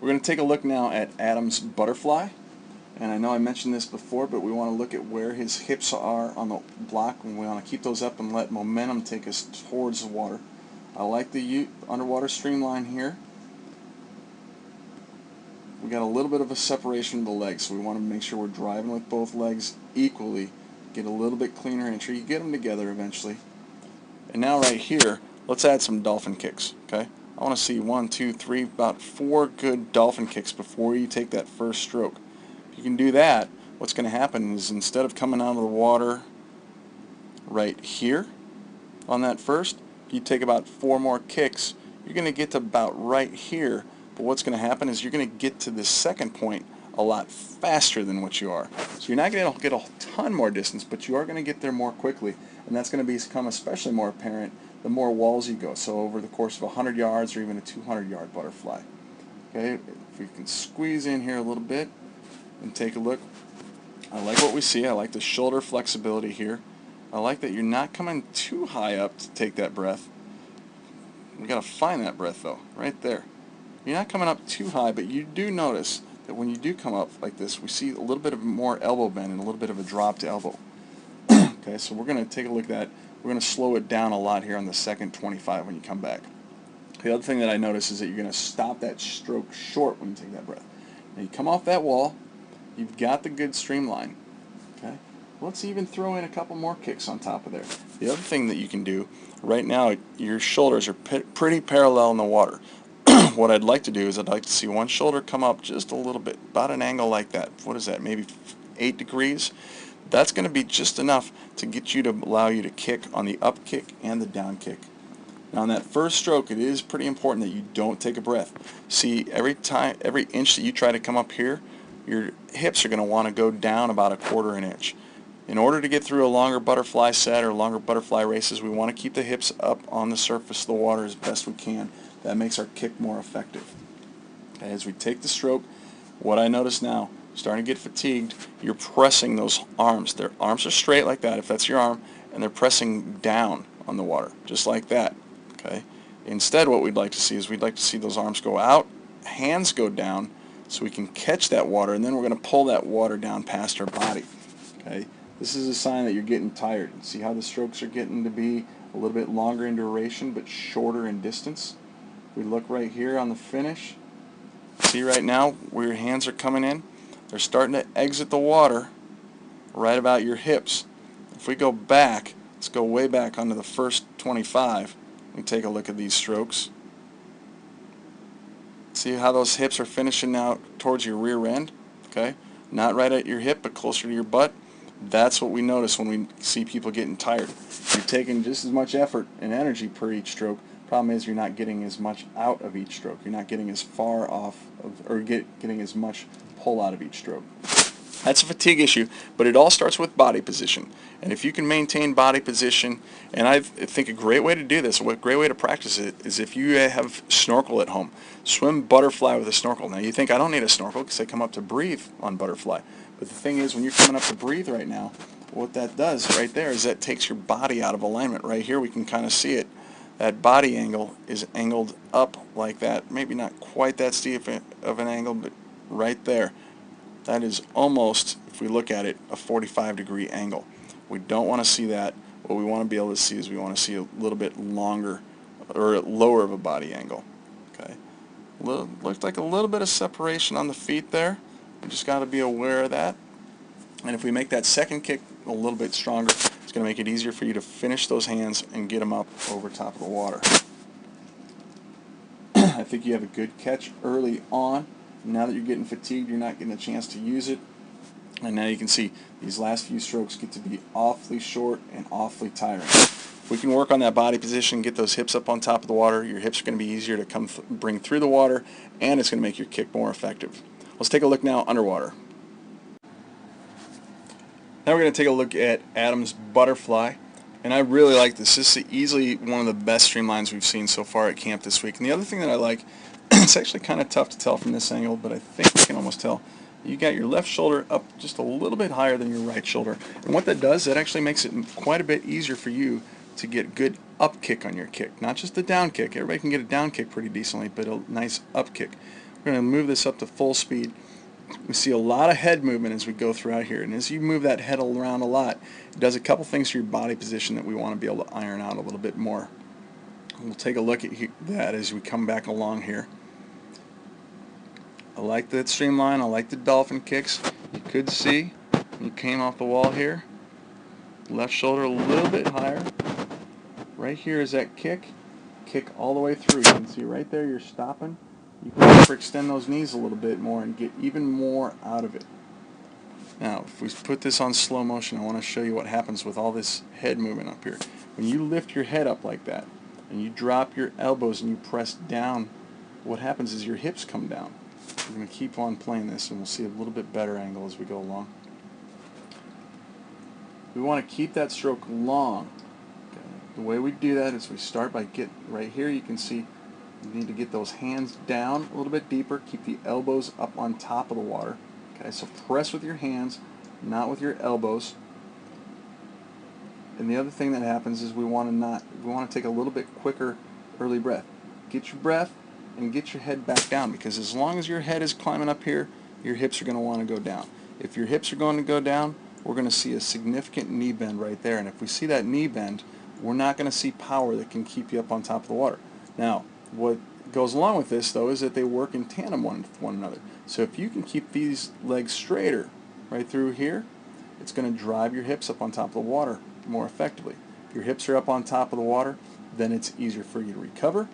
We're going to take a look now at Adam's butterfly. And I know I mentioned this before, but we want to look at where his hips are on the block, and we want to keep those up and let momentum take us towards the water. I like the underwater streamline here. We got a little bit of a separation of the legs, so we want to make sure we're driving with both legs equally. Get a little bit cleaner entry. You get them together eventually. And now right here, let's add some dolphin kicks. Okay, I want to see 1, 2, 3, about 4 good dolphin kicks before you take that first stroke. If you can do that, what's going to happen is instead of coming out of the water right here on that first, if you take about 4 more kicks, you're going to get to about right here. But what's going to happen is you're going to get to the second point a lot faster than what you are. So you're not going to get a ton more distance, but you are going to get there more quickly. And that's going to become especially more apparent the more walls you go. So over the course of 100 yards or even a 200-yard butterfly. Okay, if we can squeeze in here a little bit and take a look. I like what we see. I like the shoulder flexibility here. I like that you're not coming too high up to take that breath. We got to find that breath though, right there. You're not coming up too high, but you do notice that when you do come up like this, we see a little bit of more elbow bend and a little bit of a drop to elbow. Okay, so we're going to take a look at that. We're going to slow it down a lot here on the second 25 when you come back. The other thing that I notice is that you're going to stop that stroke short when you take that breath. Now you come off that wall, you've got the good streamline. Okay, let's even throw in a couple more kicks on top of there. The other thing that you can do, right now your shoulders are pretty parallel in the water. What I'd like to do is I'd like to see one shoulder come up just a little bit, about an angle like that. What is that, maybe 8 degrees? That's going to be just enough to get you to allow you to kick on the up kick and the down kick. Now on that first stroke, it is pretty important that you don't take a breath. See, every inch that you try to come up here, your hips are going to want to go down about 1/4 inch. In order to get through a longer butterfly set or longer butterfly races, we want to keep the hips up on the surface of the water as best we can. That makes our kick more effective. Okay, as we take the stroke, what I notice now, starting to get fatigued, you're pressing those arms. Their arms are straight like that, if that's your arm, and they're pressing down on the water, just like that. Okay. Instead, what we'd like to see is we'd like to see those arms go out, hands go down, so we can catch that water, and then we're going to pull that water down past our body. Okay. This is a sign that you're getting tired. See how the strokes are getting to be a little bit longer in duration, but shorter in distance. If we look right here on the finish, see right now where your hands are coming in, they're starting to exit the water right about your hips. If we go back, let's go way back onto the first 25 and take a look at these strokes. See how those hips are finishing now towards your rear end? Okay, not right at your hip, but closer to your butt. That's what we notice when we see people getting tired. You're taking just as much effort and energy per each stroke. Problem is you're not getting as much out of each stroke. You're not getting as far off of, or getting as much pull out of each stroke. That's a fatigue issue, but it all starts with body position. And if you can maintain body position, and I think a great way to do this, a great way to practice it, is if you have snorkel at home. Swim butterfly with a snorkel. Now you think I don't need a snorkel because I come up to breathe on butterfly. But the thing is, when you're coming up to breathe right now, what that does right there is that takes your body out of alignment. Right here we can kind of see it. That body angle is angled up like that. Maybe not quite that steep of an angle, but right there. That is almost, if we look at it, a 45-degree angle. We don't want to see that. What we want to be able to see is we want to see a little bit longer or lower of a body angle. Okay. Looks like a little bit of separation on the feet there. We just got to be aware of that. And if we make that second kick a little bit stronger, it's going to make it easier for you to finish those hands and get them up over top of the water. I think you have a good catch early on. Now that you're getting fatigued, you're not getting a chance to use it. And now you can see these last few strokes get to be awfully short and awfully tiring. If we can work on that body position, get those hips up on top of the water, your hips are going to be easier to bring through the water, and it's going to make your kick more effective. Let's take a look now underwater. Now we're going to take a look at Adam's butterfly, and I really like this. This is easily one of the best streamlines we've seen so far at camp this week. And the other thing that I like, it's actually kind of tough to tell from this angle, but I think we can almost tell. You got your left shoulder up just a little bit higher than your right shoulder. And what that does, that actually makes it quite a bit easier for you to get good up kick on your kick. Not just the down kick. Everybody can get a down kick pretty decently, but a nice up kick. We're going to move this up to full speed. We see a lot of head movement as we go throughout here, and as you move that head around a lot, it does a couple things to your body position that we want to be able to iron out a little bit more. We'll take a look at that as we come back along here. I like that streamline. I like the dolphin kicks. You could see when you came off the wall here, left shoulder a little bit higher. Right here is that kick all the way through. You can see right there you're stopping. You can extend those knees a little bit more and get even more out of it. Now, if we put this on slow motion, I want to show you what happens with all this head movement up here. When you lift your head up like that, and you drop your elbows and you press down, what happens is your hips come down. We're going to keep on playing this, and we'll see a little bit better angle as we go along. We want to keep that stroke long. Okay. The way we do that is we start by right here. You can see you need to get those hands down a little bit deeper. Keep the elbows up on top of the water. Okay, so press with your hands, not with your elbows. And the other thing that happens is we want to take a little bit quicker early breath. Get your breath and get your head back down, because as long as your head is climbing up here, your hips are going to want to go down. If your hips are going to go down, we're going to see a significant knee bend right there. And if we see that knee bend, we're not going to see power that can keep you up on top of the water. Now, what goes along with this, though, is that they work in tandem with one another. So if you can keep these legs straighter right through here, it's going to drive your hips up on top of the water more effectively. If your hips are up on top of the water, then it's easier for you to recover.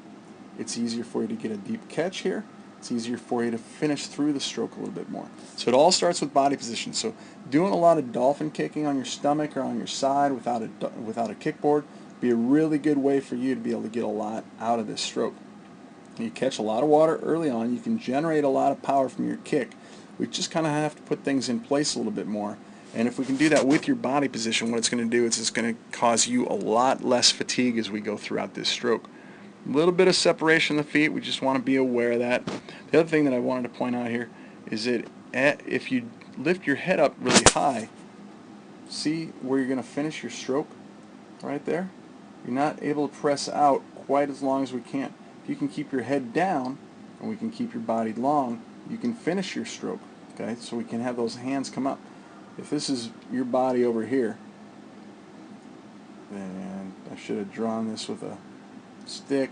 It's easier for you to get a deep catch here. It's easier for you to finish through the stroke a little bit more. So it all starts with body position. So doing a lot of dolphin kicking on your stomach or on your side without a kickboard would be a really good way for you to be able to get a lot out of this stroke. You catch a lot of water early on, you can generate a lot of power from your kick. We just kind of have to put things in place a little bit more. And if we can do that with your body position, what it's going to do is it's going to cause you a lot less fatigue as we go throughout this stroke. A little bit of separation of the feet, we just want to be aware of that. The other thing that I wanted to point out here is that if you lift your head up really high, see where you're going to finish your stroke right there? You're not able to press out quite as long as we can. If you can keep your head down and we can keep your body long, you can finish your stroke. Okay, so we can have those hands come up. If this is your body over here, and I should have drawn this with a stick,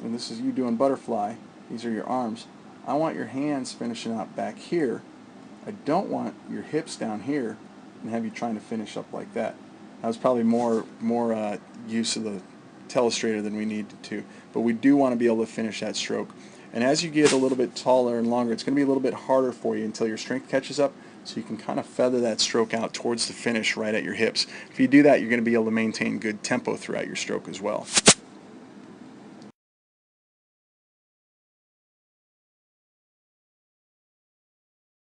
and this is you doing butterfly, these are your arms. I want your hands finishing out back here. I don't want your hips down here and have you trying to finish up like that. That was probably more use of the telestrator than we needed to, but we do want to be able to finish that stroke. And as you get a little bit taller and longer, it's going to be a little bit harder for you until your strength catches up, so you can kind of feather that stroke out towards the finish right at your hips. If you do that, you're going to be able to maintain good tempo throughout your stroke as well.